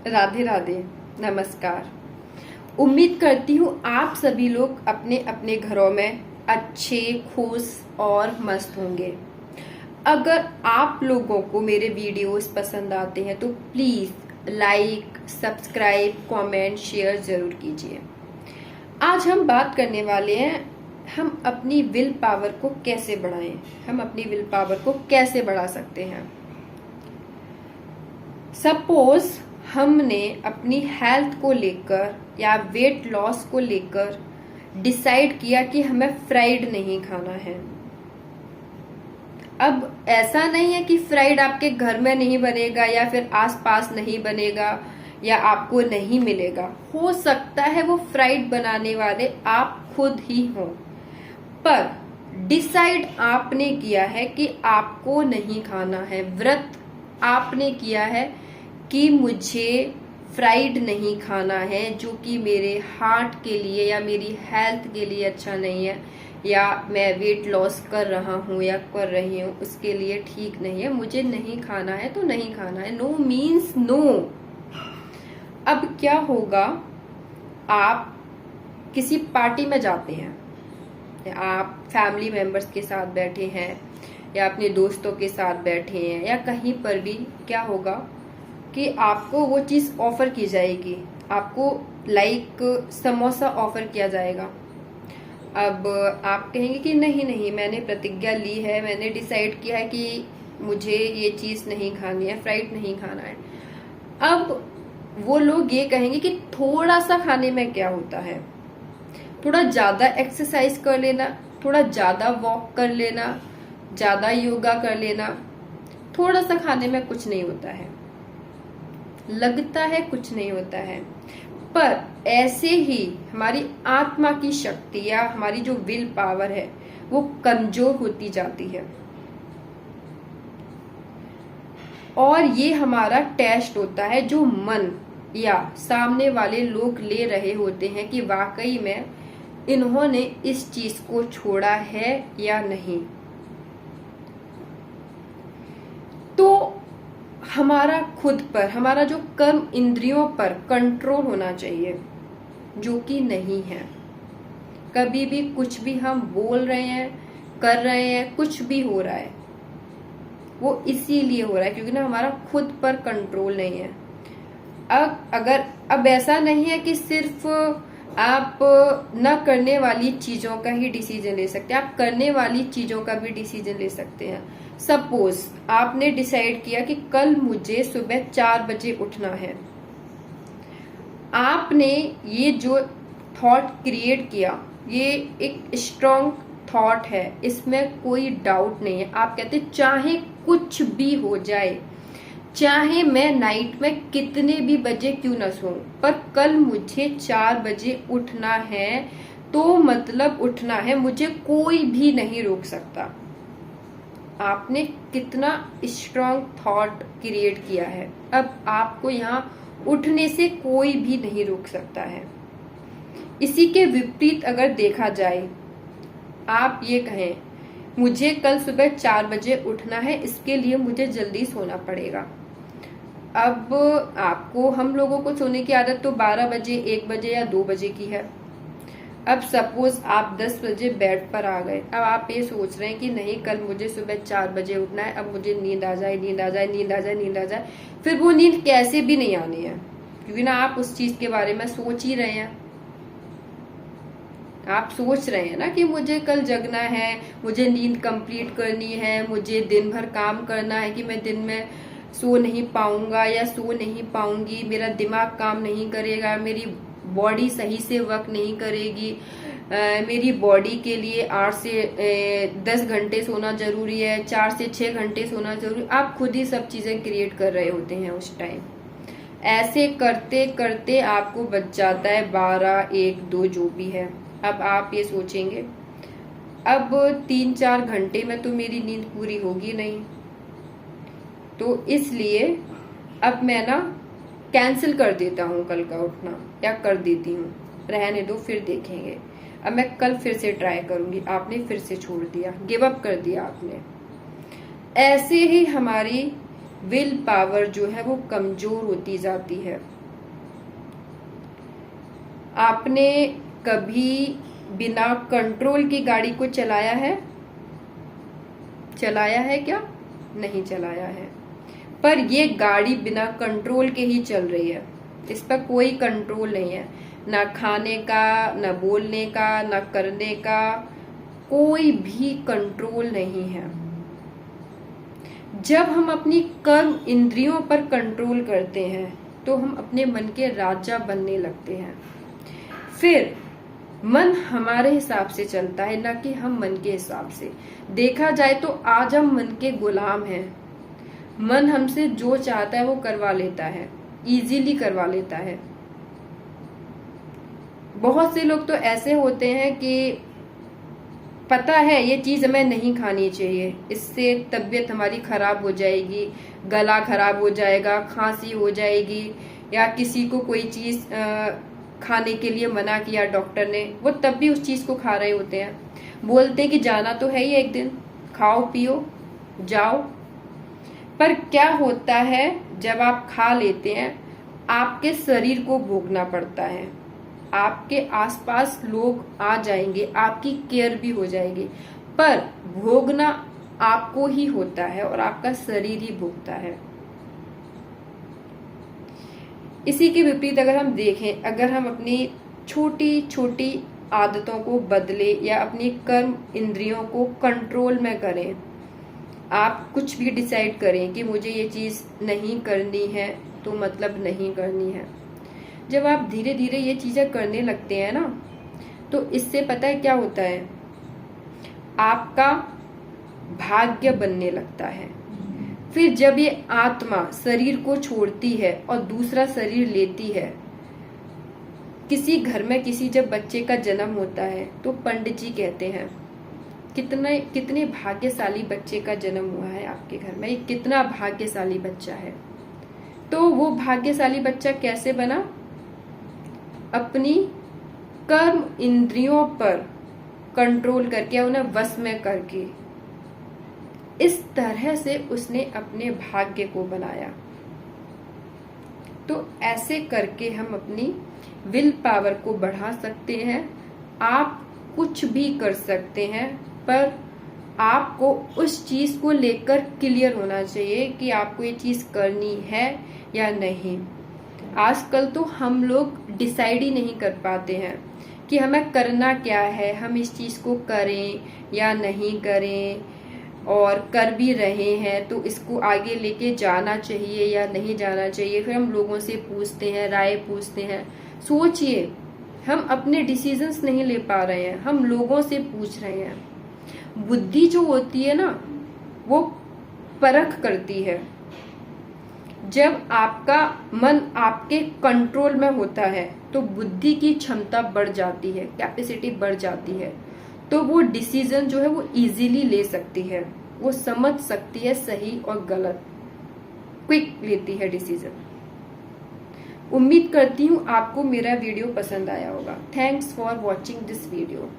राधे राधे, नमस्कार। उम्मीद करती हूँ आप सभी लोग अपने अपने घरों में अच्छे, खुश और मस्त होंगे। अगर आप लोगों को मेरे वीडियोस पसंद आते हैं तो please like, subscribe, comment, share जरूर कीजिए। आज हम बात करने वाले हैं हम अपनी विल पावर को कैसे बढ़ाएं, हम अपनी विल पावर को कैसे बढ़ा सकते हैं। सपोज हमने अपनी हेल्थ को लेकर या वेट लॉस को लेकर डिसाइड किया कि हमें फ्राइड नहीं खाना है। अब ऐसा नहीं है कि फ्राइड आपके घर में नहीं बनेगा या फिर आसपास नहीं बनेगा या आपको नहीं मिलेगा। हो सकता है वो फ्राइड बनाने वाले आप खुद ही हो, पर डिसाइड आपने किया है कि आपको नहीं खाना है। व्रत आपने किया है कि मुझे फ्राइड नहीं खाना है, जो कि मेरे हार्ट के लिए या मेरी हेल्थ के लिए अच्छा नहीं है, या मैं वेट लॉस कर रहा हूँ या कर रही हूँ उसके लिए ठीक नहीं है। मुझे नहीं खाना है तो नहीं खाना है। No means no. अब क्या होगा, आप किसी पार्टी में जाते हैं, आप फैमिली मेंबर्स के साथ बैठे हैं या अपने दोस्तों के साथ बैठे हैं या कहीं पर भी, क्या होगा कि आपको वो चीज ऑफर की जाएगी। आपको लाइक समोसा ऑफर किया जाएगा। अब आप कहेंगे कि नहीं नहीं, मैंने प्रतिज्ञा ली है, मैंने डिसाइड किया है कि मुझे ये चीज नहीं खानी है, फ्राइड नहीं खाना है। अब वो लोग ये कहेंगे कि थोड़ा सा खाने में क्या होता है, थोड़ा ज्यादा एक्सरसाइज कर लेना, थोड़ा ज्यादा वॉक कर लेना, ज्यादा योगा कर लेना, थोड़ा सा खाने में कुछ नहीं होता है। लगता है कुछ नहीं होता है, पर ऐसे ही हमारी आत्मा की शक्ति या हमारी जो विल पावर है वो कमजोर होती जाती है। और ये हमारा टेस्ट होता है जो मन या सामने वाले लोग ले रहे होते हैं कि वाकई में इन्होंने इस चीज को छोड़ा है या नहीं। तो हमारा खुद पर, हमारा जो कर्म इंद्रियों पर कंट्रोल होना चाहिए, जो कि नहीं है। कभी भी कुछ भी हम बोल रहे हैं, कर रहे हैं, कुछ भी हो रहा है, वो इसीलिए हो रहा है क्योंकि ना हमारा खुद पर कंट्रोल नहीं है। अब ऐसा नहीं है कि सिर्फ आप न करने वाली चीजों का ही डिसीजन ले सकते हैं, आप करने वाली चीजों का भी डिसीजन ले सकते हैं। सपोज आपने डिसाइड किया कि कल मुझे सुबह 4 बजे उठना है। आपने ये जो थॉट क्रिएट किया, ये एक स्ट्रॉन्ग थॉट है, इसमें कोई डाउट नहीं है। आप कहते चाहे कुछ भी हो जाए, चाहे मैं नाइट में कितने भी बजे क्यों न सोऊं, पर कल मुझे 4 बजे उठना है तो मतलब उठना है, मुझे कोई भी नहीं रोक सकता। आपने कितना स्ट्रॉन्ग थॉट क्रिएट किया है। अब आपको यहाँ उठने से कोई भी नहीं रोक सकता है। इसी के विपरीत अगर देखा जाए, आप ये कहें मुझे कल सुबह 4 बजे उठना है, इसके लिए मुझे जल्दी सोना पड़ेगा। अब आपको, हम लोगों को सोने की आदत तो 12 बजे, 1 बजे या 2 बजे की है। अब सपोज आप 10 बजे बेड पर आ गए। अब आप ये सोच रहे हैं कि नहीं, कल मुझे सुबह 4 बजे उठना है, अब मुझे नींद आ जाए, नींद आ जाए, नींद आ जाए, नींद आ जाए। फिर वो नींद कैसे भी नहीं आनी है, क्योंकि ना आप उस चीज के बारे में सोच ही रहे हैं। आप सोच रहे हैं ना कि मुझे कल जगना है, मुझे नींद कंप्लीट करनी है, मुझे दिन भर काम करना है, कि मैं दिन में सो नहीं पाऊंगा या सो नहीं पाऊंगी, मेरा दिमाग काम नहीं करेगा, मेरी बॉडी सही से वर्क नहीं करेगी, मेरी बॉडी के लिए 8 से 10 घंटे सोना जरूरी है, 4 से 6 घंटे सोना जरूरी। आप खुद ही सब चीजें क्रिएट कर रहे होते हैं उस टाइम। ऐसे करते करते आपको बच जाता है 12, 1, 2 जो भी है। अब आप ये सोचेंगे अब 3-4 घंटे में तो मेरी नींद पूरी होगी नहीं, तो इसलिए अब मैं ना कैंसिल कर देता हूँ कल का उठना, या कर देती हूँ, रहने दो, फिर देखेंगे, अब मैं कल फिर से ट्राई करूंगी। आपने फिर से छोड़ दिया, गिव अप कर दिया आपने। ऐसे ही हमारी विल पावर जो है वो कमजोर होती जाती है। आपने कभी बिना कंट्रोल की गाड़ी को चलाया है? चलाया है क्या? नहीं चलाया है। पर ये गाड़ी बिना कंट्रोल के ही चल रही है, इस पर कोई कंट्रोल नहीं है, ना खाने का, ना बोलने का, ना करने का, कोई भी कंट्रोल नहीं है। जब हम अपनी कर्म इंद्रियों पर कंट्रोल करते हैं तो हम अपने मन के राजा बनने लगते हैं। फिर मन हमारे हिसाब से चलता है, ना कि हम मन के हिसाब से। देखा जाए तो आज हम मन के गुलाम हैं। मन हमसे जो चाहता है वो करवा लेता है, इजीली करवा लेता है। बहुत से लोग तो ऐसे होते हैं कि पता है ये चीज हमें नहीं खानी चाहिए, इससे तबीयत हमारी खराब हो जाएगी, गला खराब हो जाएगा, खांसी हो जाएगी, या किसी को कोई चीज खाने के लिए मना किया डॉक्टर ने, वो तब भी उस चीज को खा रहे होते हैं। बोलते हैं कि जाना तो है ही एक दिन, खाओ पियो जाओ। पर क्या होता है जब आप खा लेते हैं, आपके शरीर को भोगना पड़ता है। आपके आसपास लोग आ जाएंगे, आपकी केयर भी हो जाएगी, पर भोगना आपको ही होता है और आपका शरीर ही भोगता है। इसी के विपरीत अगर हम देखें, अगर हम अपनी छोटी छोटी आदतों को बदले या अपनी कर्म इंद्रियों को कंट्रोल में करें, आप कुछ भी डिसाइड करें कि मुझे ये चीज नहीं करनी है तो मतलब नहीं करनी है। जब आप धीरे धीरे ये चीजें करने लगते हैं ना, तो इससे पता है क्या होता है, आपका भाग्य बनने लगता है। फिर जब ये आत्मा शरीर को छोड़ती है और दूसरा शरीर लेती है, किसी घर में किसी जब बच्चे का जन्म होता है तो पंडित जी कहते हैं कितने भाग्यशाली बच्चे का जन्म हुआ है आपके घर में, ये कितना भाग्यशाली बच्चा है। तो वो भाग्यशाली बच्चा कैसे बना? अपनी कर्म इंद्रियों पर कंट्रोल करके, उन्हें वश में करके, इस तरह से उसने अपने भाग्य को बनाया। तो ऐसे करके हम अपनी विल पावर को बढ़ा सकते हैं। आप कुछ भी कर सकते हैं, पर आपको उस चीज को लेकर क्लियर होना चाहिए कि आपको ये चीज करनी है या नहीं। आजकल तो हम लोग डिसाइड ही नहीं कर पाते हैं कि हमें करना क्या है, हम इस चीज को करें या नहीं करें, और कर भी रहे हैं तो इसको आगे लेके जाना चाहिए या नहीं जाना चाहिए। फिर हम लोगों से पूछते हैं, राय पूछते हैं। सोचिए, हम अपने डिसीजंस नहीं ले पा रहे हैं, हम लोगों से पूछ रहे हैं। बुद्धि जो होती है ना, वो परख करती है। जब आपका मन आपके कंट्रोल में होता है तो बुद्धि की क्षमता बढ़ जाती है, कैपेसिटी बढ़ जाती है, तो वो डिसीजन जो है वो इजीली ले सकती है, वो समझ सकती है सही और गलत, क्विक लेती है डिसीजन। उम्मीद करती हूँ आपको मेरा वीडियो पसंद आया होगा। Thanks for watching this video.